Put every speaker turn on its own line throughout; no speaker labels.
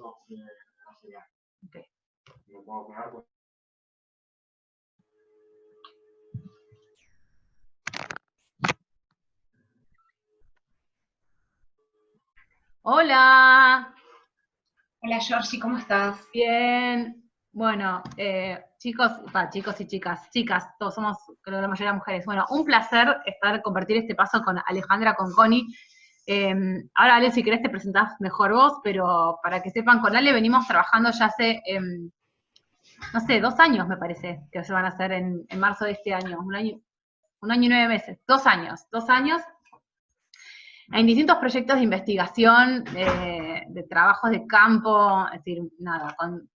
Okay. Hola.
Hola Georgie, ¿cómo estás?
Bien. Bueno, chicos y chicas, todos somos, creo que la mayoría mujeres. Bueno, un placer compartir este paso con Alejandra, con Connie. Ahora, Ale, si querés te presentás mejor vos, pero para que sepan, con Ale venimos trabajando ya hace, no sé, 2 años me parece, que se van a hacer en marzo de este año, un año y 9 meses, 2 años, en distintos proyectos de investigación, de trabajos de campo, es decir, nada, con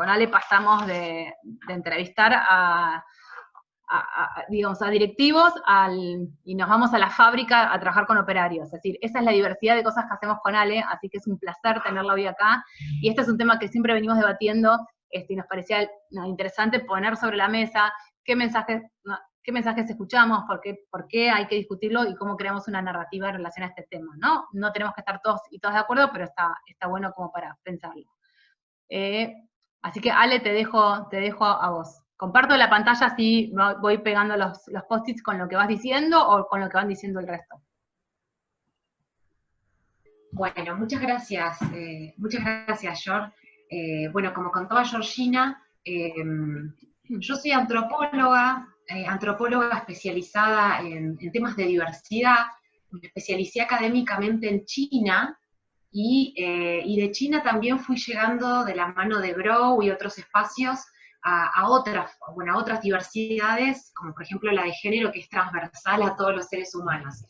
Ale pasamos de entrevistar digamos, a directivos y nos vamos a la fábrica a trabajar con operarios. Es decir, esa es la diversidad de cosas que hacemos con Ale, así que es un placer tenerla hoy acá. Y este es un tema que siempre venimos debatiendo, y nos parecía interesante poner sobre la mesa qué mensajes escuchamos, por qué hay que discutirlo y cómo creamos una narrativa en relación a este tema, ¿no? No tenemos que estar todos y todas de acuerdo, pero está bueno como para pensarlo. Así que, Ale, te dejo a vos. Comparto la pantalla, así voy pegando los post-its con lo que vas diciendo o con lo que van diciendo el resto.
Bueno, muchas gracias, George. Bueno, como contaba Georgina, yo soy antropóloga especializada en temas de diversidad. Me especialicé académicamente en China y de China también fui llegando de la mano de Grow y otros espacios a otras diversidades, como por ejemplo la de género, que es transversal a todos los seres humanos.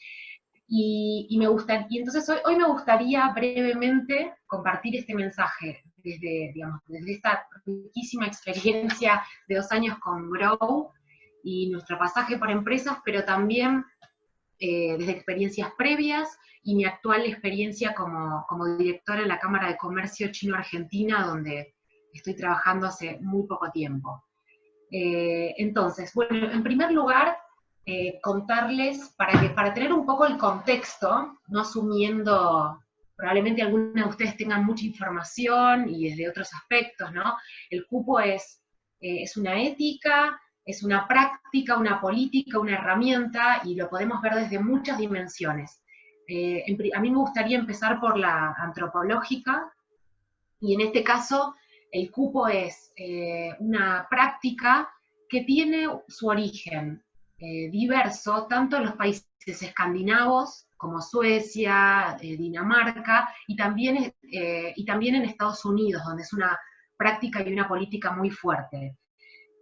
Y entonces hoy me gustaría brevemente compartir este mensaje desde esta riquísima experiencia de 2 años con Grow y nuestro pasaje por empresas, pero también desde experiencias previas y mi actual experiencia como directora en la Cámara de Comercio Chino-Argentina, donde estoy trabajando hace muy poco tiempo. Entonces, bueno, en primer lugar, contarles, para tener un poco el contexto, no asumiendo, probablemente algunos de ustedes tengan mucha información y desde otros aspectos, ¿no? El cupo es una ética, es una práctica, una política, una herramienta, y lo podemos ver desde muchas dimensiones. A mí me gustaría empezar por la antropológica, y en este caso el cupo es una práctica que tiene su origen diverso, tanto en los países escandinavos como Suecia, Dinamarca, y también en Estados Unidos, donde es una práctica y una política muy fuerte.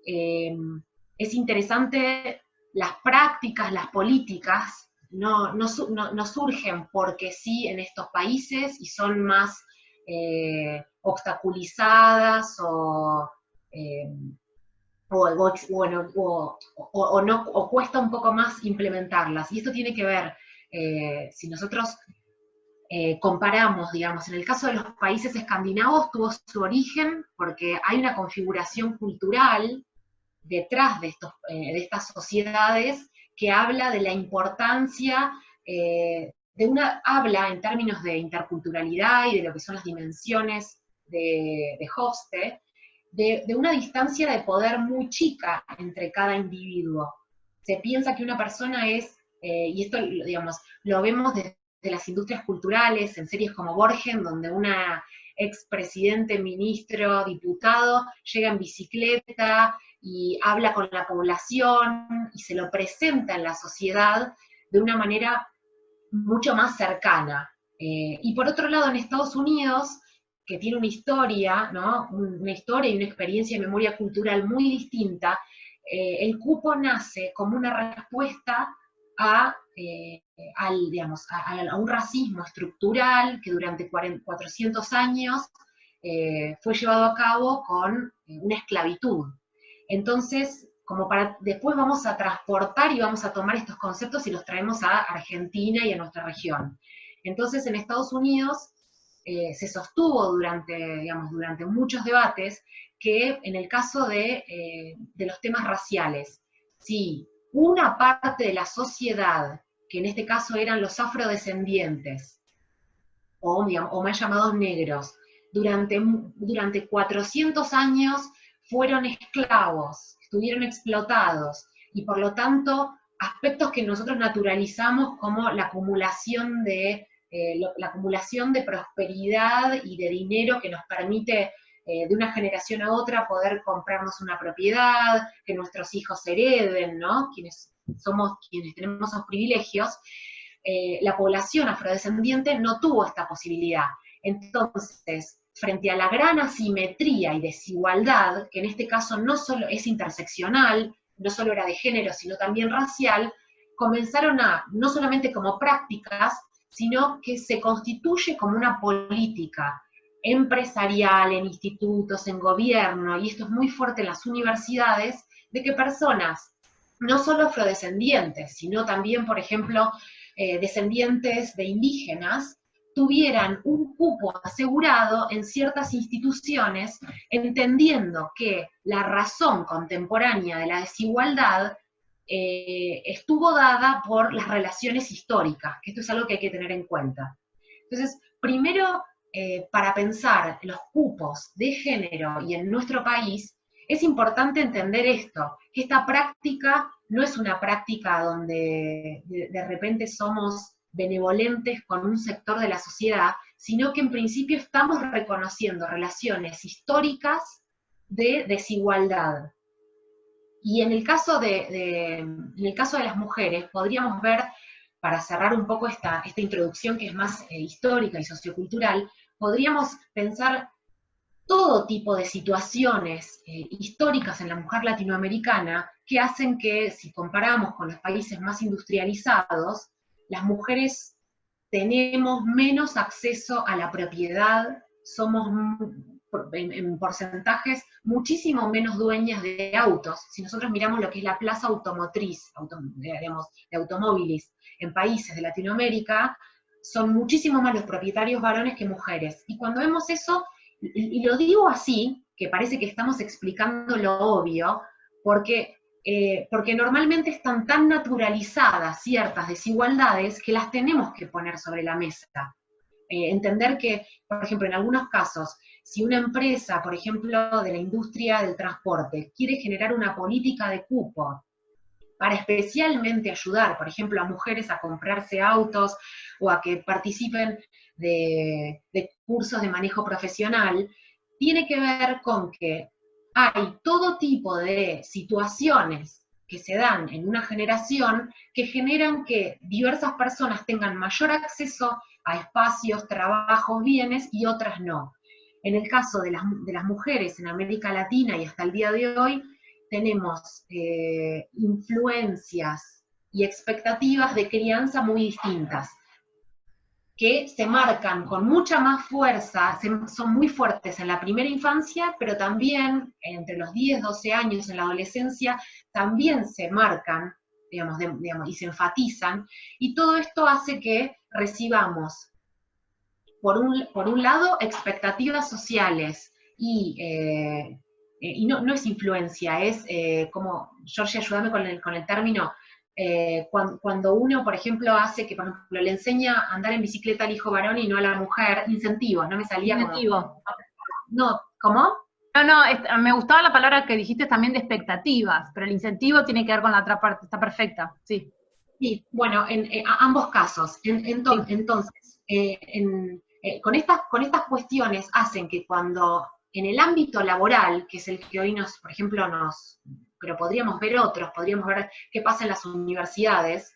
Es interesante, las prácticas, las políticas, no surgen porque sí en estos países y son más obstaculizadas o cuesta un poco más implementarlas. Y esto tiene que ver, si nosotros comparamos, digamos, en el caso de los países escandinavos tuvo su origen porque hay una configuración cultural detrás de estas sociedades que habla de la importancia habla en términos de interculturalidad y de lo que son las dimensiones de Hofstede, de una distancia de poder muy chica entre cada individuo. Se piensa que una persona es, y esto, digamos, lo vemos desde las industrias culturales, en series como Borgen, donde una expresidente, ministro, diputado, llega en bicicleta y habla con la población y se lo presenta en la sociedad de una manera mucho más cercana. Y por otro lado, en Estados Unidos, que tiene una historia, ¿no? Una historia y una experiencia de memoria cultural muy distinta, el cupo nace como una respuesta a un racismo estructural que durante 400 años fue llevado a cabo con una esclavitud. Entonces, después vamos a transportar y vamos a tomar estos conceptos y los traemos a Argentina y a nuestra región. Entonces, en Estados Unidos se sostuvo durante muchos debates que en el caso de los temas raciales, si una parte de la sociedad, que en este caso eran los afrodescendientes, o más llamados negros, durante 400 años fueron esclavos, estuvieron explotados, y por lo tanto aspectos que nosotros naturalizamos como la acumulación de prosperidad y de dinero que nos permite de una generación a otra poder comprarnos una propiedad, que nuestros hijos hereden, ¿no? Quienes tenemos esos privilegios, la población afrodescendiente no tuvo esta posibilidad. Entonces, frente a la gran asimetría y desigualdad, que en este caso no solo es interseccional, no solo era de género, sino también racial, comenzaron no solamente como prácticas, sino que se constituye como una política empresarial, en institutos, en gobierno, y esto es muy fuerte en las universidades, de que personas, no solo afrodescendientes, sino también, por ejemplo, descendientes de indígenas, tuvieran un cupo asegurado en ciertas instituciones, entendiendo que la razón contemporánea de la desigualdad estuvo dada por las relaciones históricas, que esto es algo que hay que tener en cuenta. Entonces, primero, para pensar los cupos de género y en nuestro país, es importante entender esto, que esta práctica no es una práctica donde de repente somos benevolentes con un sector de la sociedad, sino que en principio estamos reconociendo relaciones históricas de desigualdad. Y en el caso en el caso de las mujeres, podríamos ver, para cerrar un poco esta introducción que es más histórica y sociocultural, podríamos pensar todo tipo de situaciones históricas en la mujer latinoamericana que hacen que, si comparamos con los países más industrializados, las mujeres tenemos menos acceso a la propiedad, somos en porcentajes muchísimo menos dueñas de autos. Si nosotros miramos lo que es la plaza automotriz, digamos, de automóviles en países de Latinoamérica, son muchísimo más los propietarios varones que mujeres. Y cuando vemos eso, y lo digo así, que parece que estamos explicando lo obvio, porque normalmente están tan naturalizadas ciertas desigualdades que las tenemos que poner sobre la mesa. Entender que, por ejemplo, en algunos casos, si una empresa, por ejemplo, de la industria del transporte, quiere generar una política de cupo para especialmente ayudar, por ejemplo, a mujeres a comprarse autos o a que participen de cursos de manejo profesional, tiene que ver con que hay todo tipo de situaciones que se dan en una generación que generan que diversas personas tengan mayor acceso a espacios, trabajos, bienes y otras no. En el caso de las mujeres en América Latina y hasta el día de hoy, tenemos influencias y expectativas de crianza muy distintas, que se marcan con mucha más fuerza, son muy fuertes en la primera infancia, pero también entre los 10, 12 años en la adolescencia, también se marcan, digamos, y se enfatizan, y todo esto hace que recibamos, por un lado, expectativas sociales, y no es influencia, es como, Georgie, ayúdame con el término, cuando uno, por ejemplo, hace que, por ejemplo, le enseña a andar en bicicleta al hijo varón y no a la mujer, incentivo, no me salía
Incentivo.
como... No, ¿cómo?
No, me gustaba la palabra que dijiste también de expectativas, pero el incentivo tiene que ver con la otra parte, está perfecta, sí.
Sí, bueno, en ambos casos. Entonces, con estas cuestiones hacen que cuando en el ámbito laboral, que es el que hoy por ejemplo, pero podríamos ver otros, podríamos ver qué pasa en las universidades,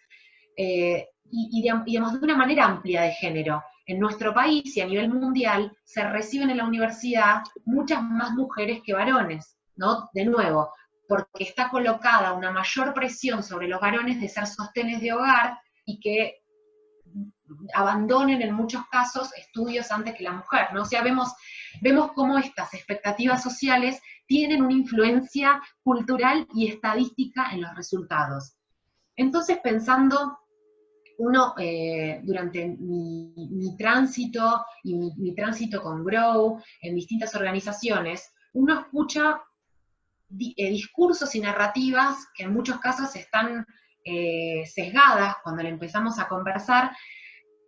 y digamos, de una manera amplia de género. En nuestro país y a nivel mundial se reciben en la universidad muchas más mujeres que varones, ¿no? De nuevo, porque está colocada una mayor presión sobre los varones de ser sostenes de hogar y que abandonen en muchos casos estudios antes que la mujer, ¿no? O sea, vemos cómo estas expectativas sociales tienen una influencia cultural y estadística en los resultados. Entonces, pensando durante mi tránsito y mi tránsito con Grow en distintas organizaciones, uno escucha discursos y narrativas que en muchos casos están sesgadas cuando le empezamos a conversar,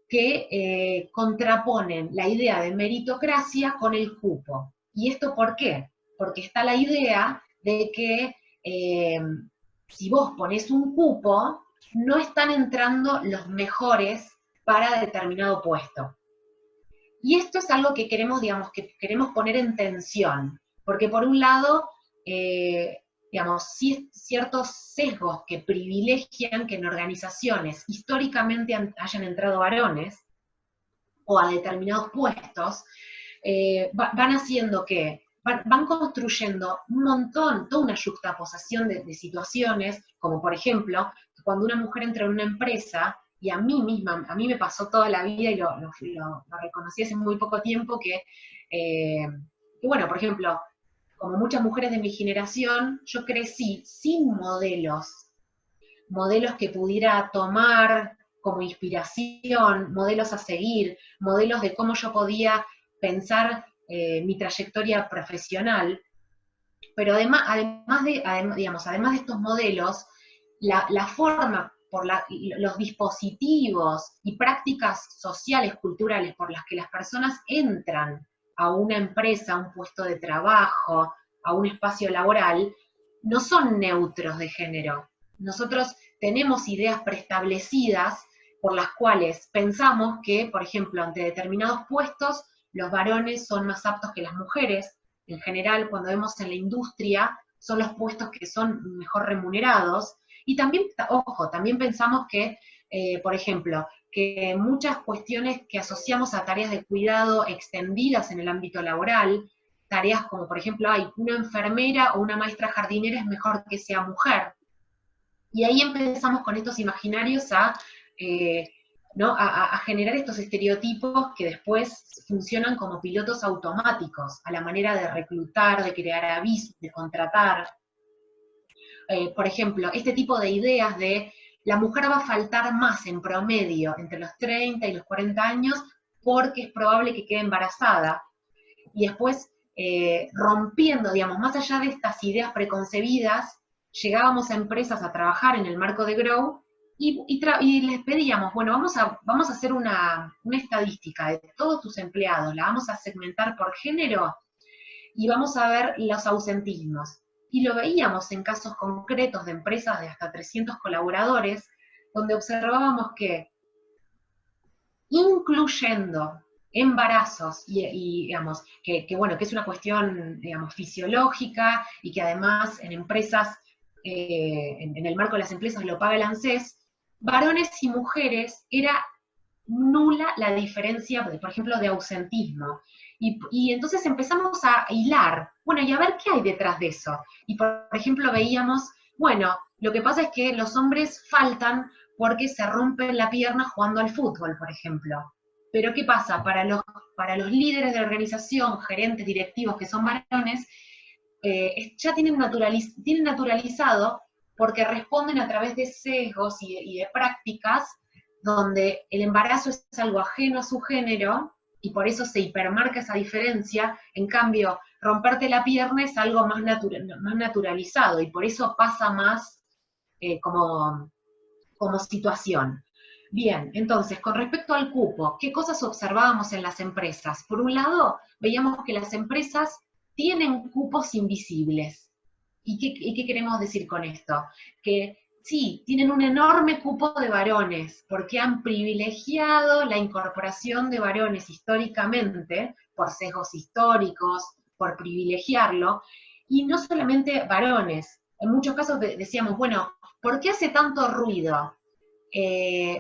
que contraponen la idea de meritocracia con el cupo. ¿Y esto por qué? Porque está la idea de que si vos ponés un cupo, no están entrando los mejores para determinado puesto. Y esto es algo que queremos, digamos, que queremos poner en tensión, porque por un lado, digamos, ciertos sesgos que privilegian que en organizaciones históricamente hayan entrado varones, o a determinados puestos, van haciendo que, van construyendo un montón, toda una yuxtaposición de situaciones, como por ejemplo, cuando una mujer entra en una empresa, y a mí misma, a mí me pasó toda la vida y lo reconocí hace muy poco tiempo, que bueno, por ejemplo, como muchas mujeres de mi generación, yo crecí sin modelos que pudiera tomar como inspiración, modelos a seguir, modelos de cómo yo podía pensar mi trayectoria profesional. Pero además de estos modelos, la forma por los dispositivos y prácticas sociales, culturales por las que las personas entran a una empresa, a un puesto de trabajo, a un espacio laboral, no son neutros de género. Nosotros tenemos ideas preestablecidas por las cuales pensamos que, por ejemplo, ante determinados puestos, los varones son más aptos que las mujeres. En general, cuando vemos en la industria, son los puestos que son mejor remunerados. Y también, ojo, también pensamos que, por ejemplo, que muchas cuestiones que asociamos a tareas de cuidado extendidas en el ámbito laboral, tareas como, por ejemplo, hay una enfermera o una maestra jardinera es mejor que sea mujer. Y ahí empezamos con estos imaginarios ¿no? a generar estos estereotipos que después funcionan como pilotos automáticos, a la manera de reclutar, de crear avisos, de contratar. Por ejemplo, este tipo de ideas de la mujer va a faltar más en promedio entre los 30 y los 40 años porque es probable que quede embarazada. Y después, rompiendo, digamos, más allá de estas ideas preconcebidas, llegábamos a empresas a trabajar en el marco de Grow y les pedíamos, bueno, vamos a hacer una estadística de todos tus empleados, la vamos a segmentar por género y vamos a ver los ausentismos. Y lo veíamos en casos concretos de empresas de hasta 300 colaboradores, donde observábamos que, incluyendo embarazos, digamos, bueno, que es una cuestión, digamos, fisiológica, y que además en empresas, en el marco de las empresas lo paga el ANSES, varones y mujeres era nula la diferencia, por ejemplo, de ausentismo. Y entonces empezamos a hilar, bueno, y a ver qué hay detrás de eso. Y por ejemplo veíamos, bueno, lo que pasa es que los hombres faltan porque se rompen la pierna jugando al fútbol, por ejemplo. Pero ¿qué pasa? Para los líderes de la organización, gerentes, directivos que son varones, ya tienen naturalizado porque responden a través de sesgos y de prácticas donde el embarazo es algo ajeno a su género, y por eso se hipermarca esa diferencia. En cambio, romperte la pierna es algo más naturalizado, y por eso pasa más como situación. Bien, entonces, con respecto al cupo, ¿qué cosas observábamos en las empresas? Por un lado, veíamos que las empresas tienen cupos invisibles. ¿Y qué queremos decir con esto? Que sí, tienen un enorme cupo de varones, porque han privilegiado la incorporación de varones históricamente, por sesgos históricos, por privilegiarlo, y no solamente varones. En muchos casos decíamos, bueno, ¿por qué hace tanto ruido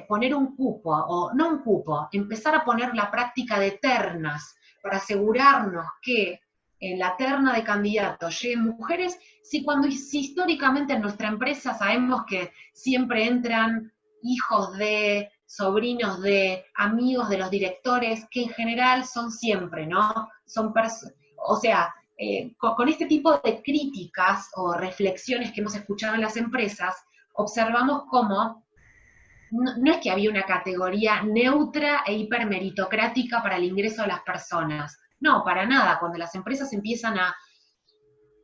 poner un cupo, o no un cupo, empezar a poner la práctica de ternas para asegurarnos que en la terna de candidatos lleguen mujeres, si históricamente en nuestra empresa sabemos que siempre entran hijos de, sobrinos de, amigos de los directores, que en general son siempre, ¿no? O sea, con este tipo de críticas o reflexiones que hemos escuchado en las empresas, observamos cómo no es que había una categoría neutra e hipermeritocrática para el ingreso de las personas. No, para nada. Cuando las empresas empiezan a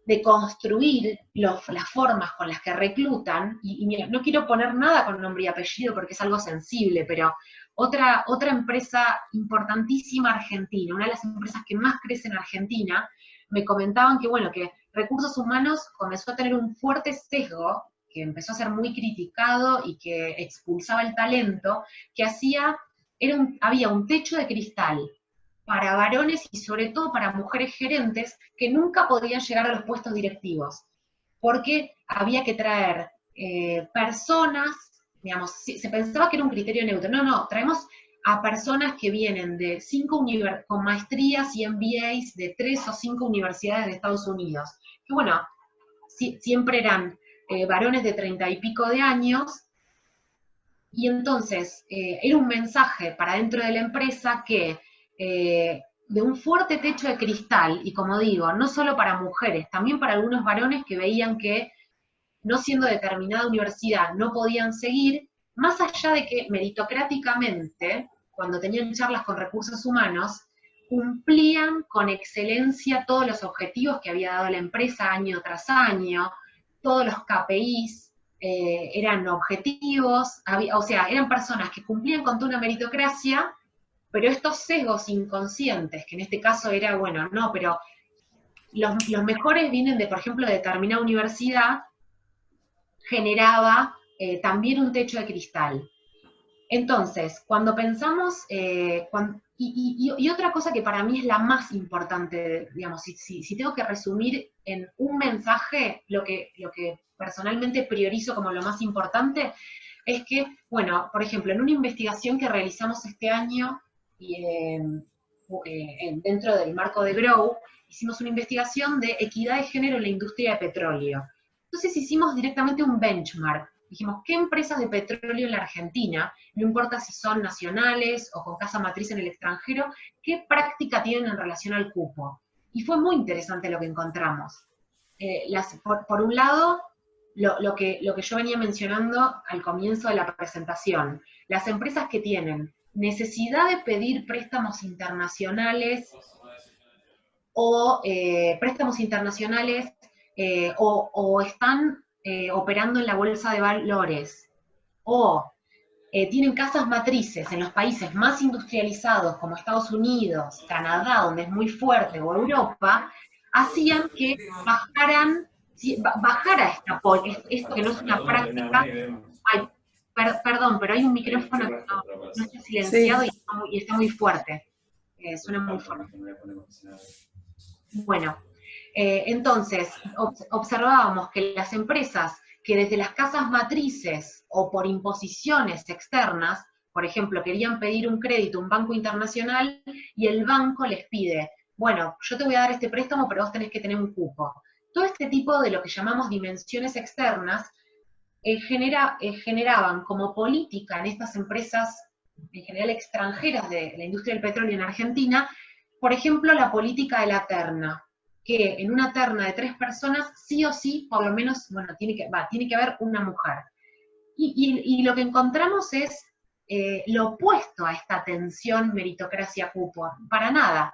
deconstruir las formas con las que reclutan, y mira, no quiero poner nada con nombre y apellido porque es algo sensible, pero Otra empresa importantísima argentina, una de las empresas que más crece en Argentina, me comentaban que, bueno, que recursos humanos comenzó a tener un fuerte sesgo, que empezó a ser muy criticado y que expulsaba el talento, que había un techo de cristal para varones y sobre todo para mujeres gerentes que nunca podían llegar a los puestos directivos, porque había que traer personas, digamos, se pensaba que era un criterio neutro. No, no, traemos a personas que vienen de con maestrías y MBAs de 3 o 5 universidades de Estados Unidos. Que bueno, siempre eran varones de 30 y pico de años, y entonces era un mensaje para dentro de la empresa que de un fuerte techo de cristal, y como digo, no solo para mujeres, también para algunos varones que veían que no siendo determinada universidad no podían seguir, más allá de que meritocráticamente, cuando tenían charlas con recursos humanos, cumplían con excelencia todos los objetivos que había dado la empresa año tras año, todos los KPIs eran objetivos, o sea, eran personas que cumplían con toda una meritocracia, pero estos sesgos inconscientes, que en este caso era, bueno, no, pero los mejores vienen de, por ejemplo, de determinada universidad, generaba también un techo de cristal. Entonces, cuando pensamos, y otra cosa que para mí es la más importante, digamos, si tengo que resumir en un mensaje lo que personalmente priorizo como lo más importante, es que, bueno, por ejemplo, en una investigación que realizamos este año, dentro del marco de Grow, hicimos una investigación de equidad de género en la industria de petróleo. Entonces hicimos directamente un benchmark. Dijimos, ¿qué empresas de petróleo en la Argentina, no importa si son nacionales o con casa matriz en el extranjero, qué práctica tienen en relación al cupo? Y fue muy interesante lo que encontramos. Por un lado, lo que yo venía mencionando al comienzo de la presentación, las empresas que tienen necesidad de pedir préstamos internacionales o o están operando en la bolsa de valores, o tienen casas matrices en los países más industrializados como Estados Unidos, Canadá, donde es muy fuerte, o Europa, hacían que bajara esto que no es una práctica. Ay, perdón, pero hay un micrófono que no está silenciado
Sí.
y está muy fuerte. Suena muy fuerte. Bueno, entonces, observábamos que las empresas que desde las casas matrices o por imposiciones externas, por ejemplo, querían pedir un crédito a un banco internacional y el banco les pide, bueno, yo te voy a dar este préstamo, pero vos tenés que tener un cupo. Todo este tipo de lo que llamamos dimensiones externas generaban como política en estas empresas, en general extranjeras de la industria del petróleo en Argentina, por ejemplo, la política de la terna, que en una terna de 3 personas, sí o sí, por lo menos, bueno, tiene que haber una mujer. Y lo que encontramos es lo opuesto a esta tensión meritocracia-cupo, para nada.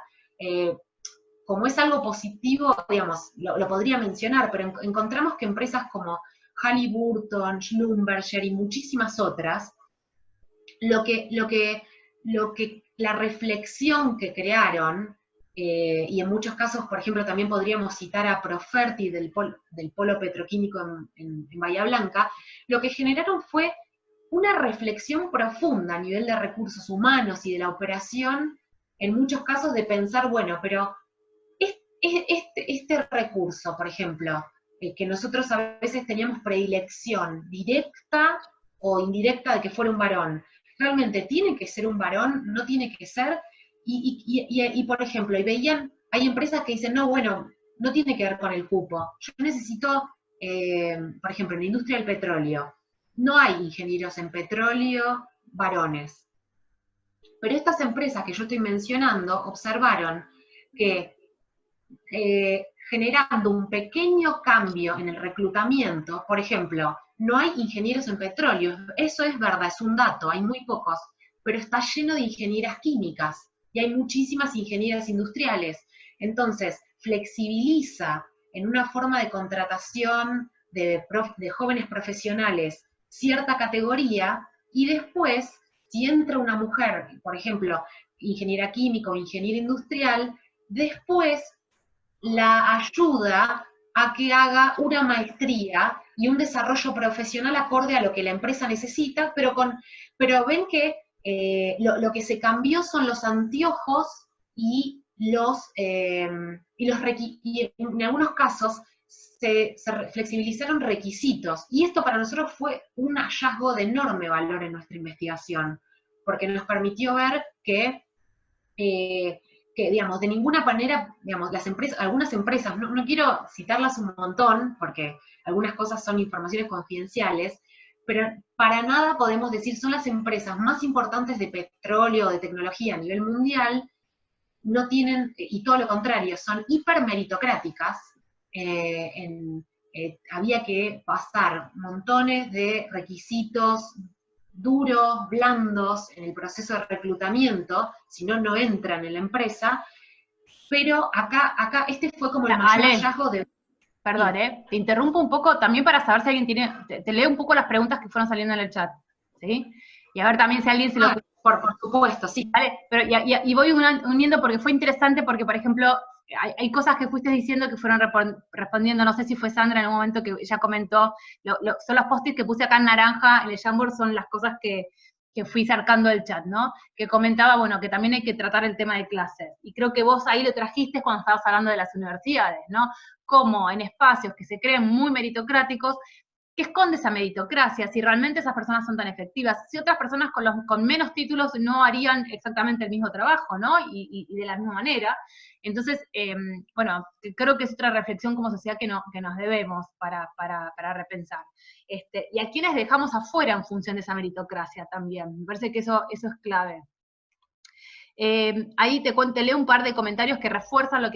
Como es algo positivo, digamos, lo podría mencionar, pero encontramos que empresas como Halliburton, Schlumberger y muchísimas otras, la reflexión que crearon, y en muchos casos, por ejemplo, también podríamos citar a Proferti del polo petroquímico en Bahía Blanca, lo que generaron fue una reflexión profunda a nivel de recursos humanos y de la operación, en muchos casos de pensar, bueno, pero este recurso, por ejemplo, que nosotros a veces teníamos predilección directa o indirecta de que fuera un varón, realmente tiene que ser un varón, no tiene que ser, y por ejemplo, hay empresas que dicen, no, bueno, no tiene que ver con el cupo, yo necesito, por ejemplo, en la industria del petróleo, no hay ingenieros en petróleo varones, pero estas empresas que yo estoy mencionando observaron que generando un pequeño cambio en el reclutamiento, por ejemplo, no hay ingenieros en petróleo, eso es verdad, es un dato, hay muy pocos, pero está lleno de ingenieras químicas y hay muchísimas ingenieras industriales. Entonces, flexibiliza en una forma de contratación de jóvenes profesionales cierta categoría y después si entra una mujer, por ejemplo, ingeniera química o ingeniera industrial, después la ayuda a que haga una maestría y un desarrollo profesional acorde a lo que la empresa necesita, pero ven que lo que se cambió son los anteojos y y en algunos casos se flexibilizaron requisitos. Y esto para nosotros fue un hallazgo de enorme valor en nuestra investigación, porque nos permitió ver que, digamos, de ninguna manera, digamos, algunas empresas, no quiero citarlas un montón, porque algunas cosas son informaciones confidenciales, pero para nada podemos decir son las empresas más importantes de petróleo o de tecnología a nivel mundial, no tienen, y todo lo contrario, son hipermeritocráticas. Había que pasar montones de requisitos duros, blandos en el proceso de reclutamiento, si no, no entran en la empresa, pero acá este fue como el mayor hallazgo de...
Perdón, te interrumpo un poco también para saber si alguien tiene, te leo un poco las preguntas que fueron saliendo en el chat, ¿sí? Y a ver también si alguien se lo...
Por supuesto, sí.
Vale, pero y voy uniendo porque fue interesante, porque por ejemplo, hay cosas que fuiste diciendo que fueron respondiendo, no sé si fue Sandra en un momento que ella comentó, son los post-its que puse acá en naranja en el Jamboard, son las cosas que fui cercando del chat, ¿no? Que comentaba, bueno, que también hay que tratar el tema de clases. Y creo que vos ahí lo trajiste cuando estabas hablando de las universidades, ¿no? Como en espacios que se creen muy meritocráticos, ¿qué esconde esa meritocracia? Si realmente esas personas son tan efectivas, si otras personas con menos títulos no harían exactamente el mismo trabajo, ¿no? Y de la misma manera. Entonces, bueno, creo que es otra reflexión como sociedad que nos debemos para repensar. Y a quienes dejamos afuera en función de esa meritocracia también. Me parece que eso es clave. Ahí te leo un par de comentarios que refuerzan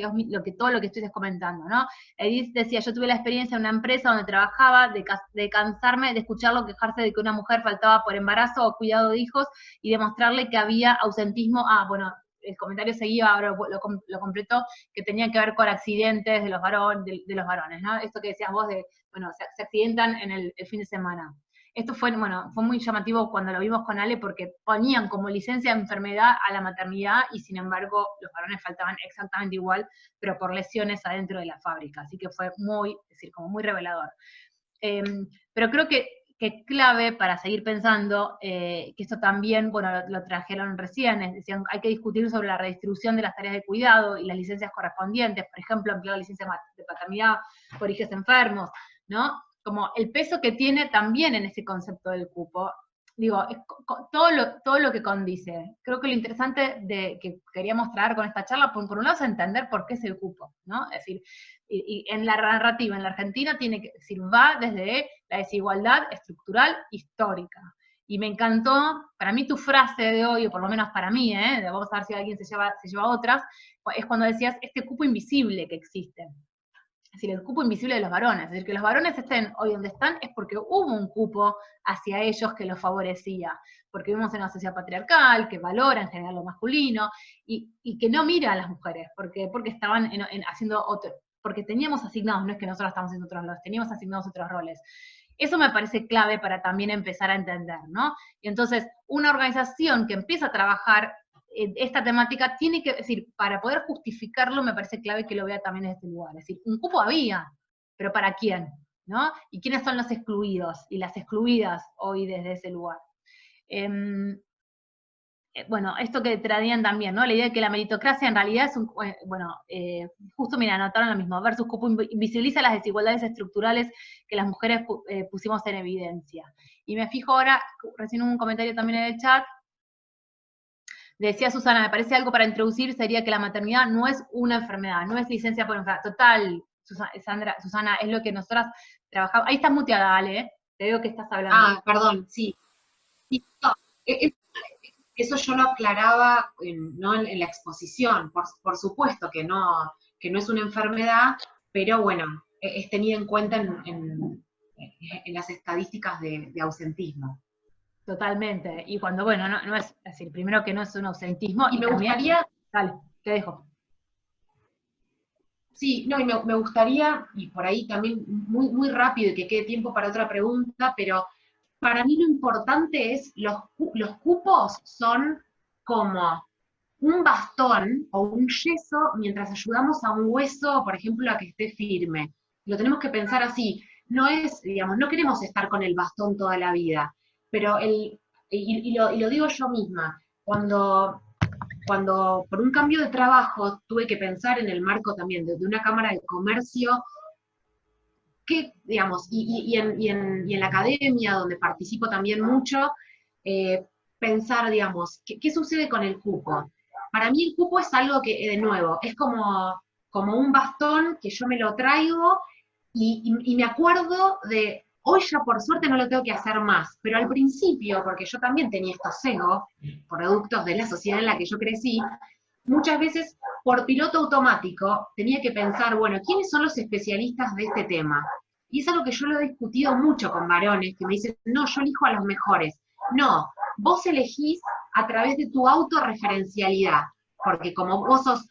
todo lo que estoy comentando, ¿no? Edith decía, yo tuve la experiencia en una empresa donde trabajaba de cansarme de escucharlo quejarse de que una mujer faltaba por embarazo o cuidado de hijos y demostrarle que había ausentismo. Bueno, el comentario seguía, ahora lo completó, que tenía que ver con accidentes de los varones, ¿no? Esto que decías vos de, bueno, se accidentan en el fin de semana. Esto fue muy llamativo cuando lo vimos con Ale porque ponían como licencia de enfermedad a la maternidad y sin embargo los varones faltaban exactamente igual, pero por lesiones adentro de la fábrica. Así que fue como muy revelador. Pero creo que clave para seguir pensando, que esto también, bueno, lo trajeron recién, decían, hay que discutir sobre la redistribución de las tareas de cuidado y las licencias correspondientes, por ejemplo, emplear la licencia de paternidad por hijos enfermos, ¿no? Como el peso que tiene también en ese concepto del cupo. Digo, todo lo que condice. Creo que lo interesante que queríamos traer con esta charla, por un lado, es entender por qué es el cupo, ¿no? Es decir, y en la narrativa en la Argentina va desde la desigualdad estructural histórica. Y me encantó, para mí tu frase de hoy, o por lo menos para mí, vamos a ver si alguien se lleva otras, es cuando decías este cupo invisible que existe. Es decir, el cupo invisible de los varones. Es decir, que los varones estén hoy donde están es porque hubo un cupo hacia ellos que los favorecía. Porque vivimos en una sociedad patriarcal, que valora en general lo masculino, y que no mira a las mujeres, porque estaban haciendo porque teníamos asignados, no es que nosotros estamos haciendo otros roles, teníamos asignados otros roles. Eso me parece clave para también empezar a entender, ¿no? Y entonces, una organización que empieza a trabajar esta temática tiene que, es decir, para poder justificarlo me parece clave que lo vea también desde este lugar. Es decir, un cupo había, pero ¿para quién? ¿No? ¿Y quiénes son los excluidos y las excluidas hoy desde ese lugar? Bueno, esto que traían también, ¿no? La idea de que la meritocracia en realidad es justo mira, anotaron lo mismo, versus cupo invisibiliza las desigualdades estructurales que las mujeres pusimos en evidencia. Y me fijo ahora, recién un comentario también en el chat, decía Susana, me parece algo para introducir, sería que la maternidad no es una enfermedad, no es licencia por enfermedad. Total, Susana, es lo que nosotras trabajamos. Ahí estás muteada, Ale, te veo que estás hablando.
Perdón, sí. No, eso yo lo aclaraba ¿no? en la exposición, por supuesto que no es una enfermedad, pero bueno, es tenida en cuenta en las estadísticas de ausentismo.
Totalmente. Y cuando, bueno, no es decir, primero que no es un ausentismo.
Y me gustaría...
Dale, te dejo.
Sí, no, y me gustaría, y por ahí también muy, muy rápido y que quede tiempo para otra pregunta, pero para mí lo importante es, los cupos son como un bastón o un yeso mientras ayudamos a un hueso, por ejemplo, a que esté firme. Lo tenemos que pensar así. No es, digamos, no queremos estar con el bastón toda la vida, pero y lo digo yo misma, cuando por un cambio de trabajo tuve que pensar en el marco también de una cámara de comercio, que, digamos, y en la academia, donde participo también mucho, pensar, digamos, ¿qué sucede con el cupo? Para mí el cupo es algo que, de nuevo, es como un bastón que yo me lo traigo y me acuerdo de, hoy ya por suerte no lo tengo que hacer más, pero al principio, porque yo también tenía estos egos, productos de la sociedad en la que yo crecí, muchas veces por piloto automático tenía que pensar, bueno, ¿quiénes son los especialistas de este tema? Y es algo que yo lo he discutido mucho con varones, que me dicen, no, yo elijo a los mejores. No, vos elegís a través de tu autorreferencialidad, porque como vos sos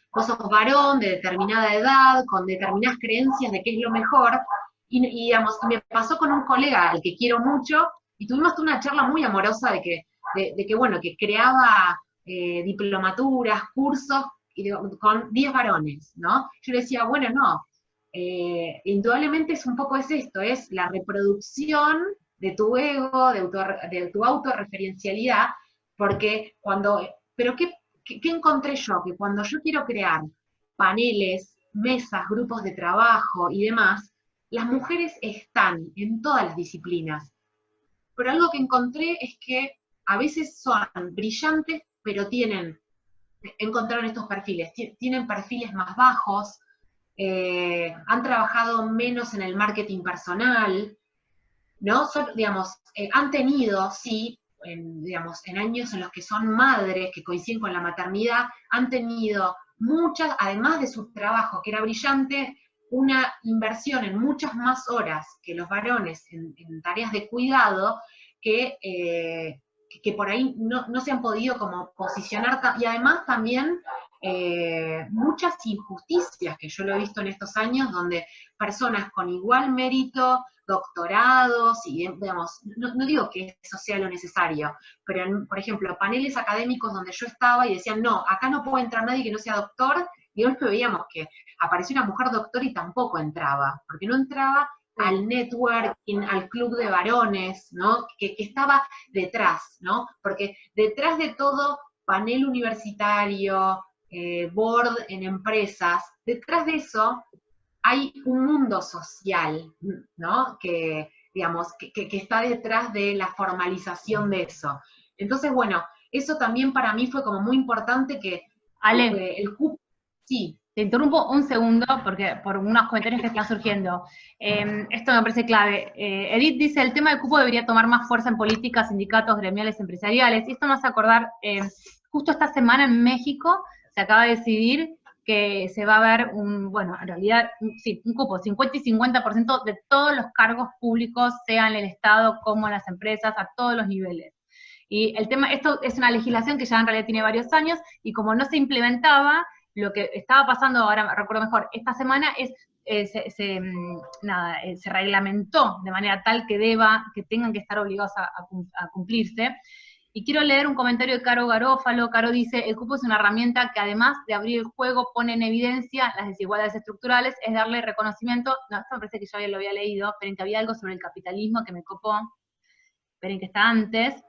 varón de determinada edad, con determinadas creencias de qué es lo mejor, digamos, y me pasó con un colega al que quiero mucho, y tuvimos una charla muy amorosa de que bueno, que creaba diplomaturas, cursos, con 10 varones, ¿no? Yo le decía, bueno, no, indudablemente es un poco esto, es la reproducción de tu ego, de tu autorreferencialidad, porque pero ¿qué encontré yo? Que cuando yo quiero crear paneles, mesas, grupos de trabajo y demás, las mujeres están en todas las disciplinas, pero algo que encontré es que a veces son brillantes, pero encontraron estos perfiles, tienen perfiles más bajos, han trabajado menos en el marketing personal, ¿no? Digamos, han tenido, sí, digamos, en años en los que son madres, que coinciden con la maternidad, han tenido muchas, además de su trabajo, que era brillante, una inversión en muchas más horas que los varones en tareas de cuidado, que por ahí no se han podido como posicionar, y además también muchas injusticias que yo lo he visto en estos años, donde personas con igual mérito, doctorados, y digamos, no digo que eso sea lo necesario, pero por ejemplo, paneles académicos donde yo estaba y decían, no, acá no puede entrar nadie que no sea doctor, y hoy veíamos que apareció una mujer doctor y tampoco entraba, porque no entraba al networking, al club de varones, ¿no? Que estaba detrás, ¿no? Porque detrás de todo panel universitario, board en empresas, detrás de eso hay un mundo social, ¿no? Que, digamos, que está detrás de la formalización de eso. Entonces, bueno, eso también para mí fue como muy importante que
Ale,
el cupo, sí.
te interrumpo un segundo porque por unos comentarios que están surgiendo. Esto me parece clave. Edith dice, el tema del cupo debería tomar más fuerza en políticas, sindicatos, gremiales, empresariales. Y esto me hace acordar, justo esta semana en México se acaba de decidir que se va a ver bueno, en realidad, sí, un cupo, 50 y 50% de todos los cargos públicos, sea en el Estado como en las empresas, a todos los niveles. Y el tema, esto es una legislación que ya en realidad tiene varios años, y como no se implementaba, lo que estaba pasando, ahora me recuerdo mejor, esta semana es, se reglamentó de manera tal que tengan que estar obligados a cumplirse. Y quiero leer un comentario de Caro Garófalo. Caro dice, el cupo es una herramienta que además de abrir el juego, pone en evidencia las desigualdades estructurales, es darle reconocimiento, no, esto me parece que yo ya lo había leído, pero que había algo sobre el capitalismo que me copó, esperen que está antes.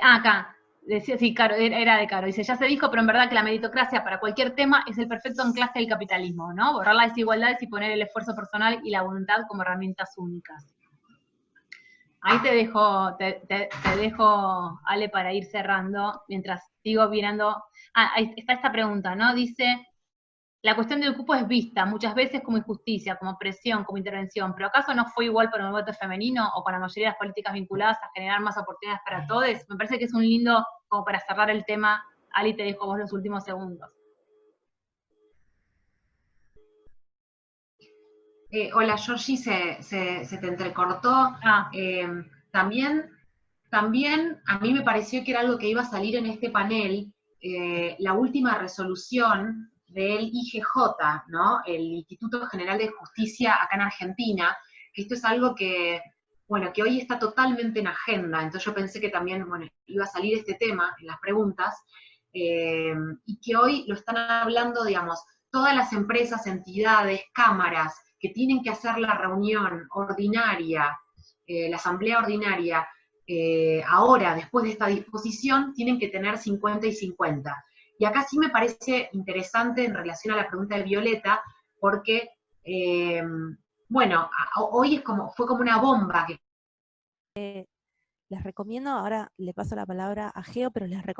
Acá, decía, sí, Caro, era de Caro, dice, ya se dijo, pero en verdad que la meritocracia para cualquier tema es el perfecto anclaje del capitalismo, ¿no? Borrar las desigualdades y poner el esfuerzo personal y la voluntad como herramientas únicas. Ahí te dejo, Ale, para ir cerrando, mientras sigo mirando. Ahí está esta pregunta, ¿no? Dice, la cuestión del cupo es vista muchas veces como injusticia, como presión, como intervención, pero ¿acaso no fue igual para el voto femenino o con la mayoría de las políticas vinculadas a generar más oportunidades para todos? Me parece que es un lindo, como para cerrar el tema, Ali, te dejo vos los últimos segundos.
Hola, Georgie, se te entrecortó. También, también a mí me pareció que era algo que iba a salir en este panel, la última resolución del IGJ, ¿no? El Instituto General de Justicia acá en Argentina, que esto es algo que bueno, que hoy está totalmente en agenda, entonces yo pensé que también, bueno, iba a salir este tema en las preguntas, y que hoy lo están hablando, digamos, todas las empresas, entidades, cámaras que tienen que hacer la reunión ordinaria, la asamblea ordinaria, ahora, después de esta disposición, tienen que tener 50 y 50. Y acá sí me parece interesante en relación a la pregunta de Violeta, porque, bueno, hoy fue como una bomba que
Les recomiendo, ahora le paso la palabra a Geo, pero les recomiendo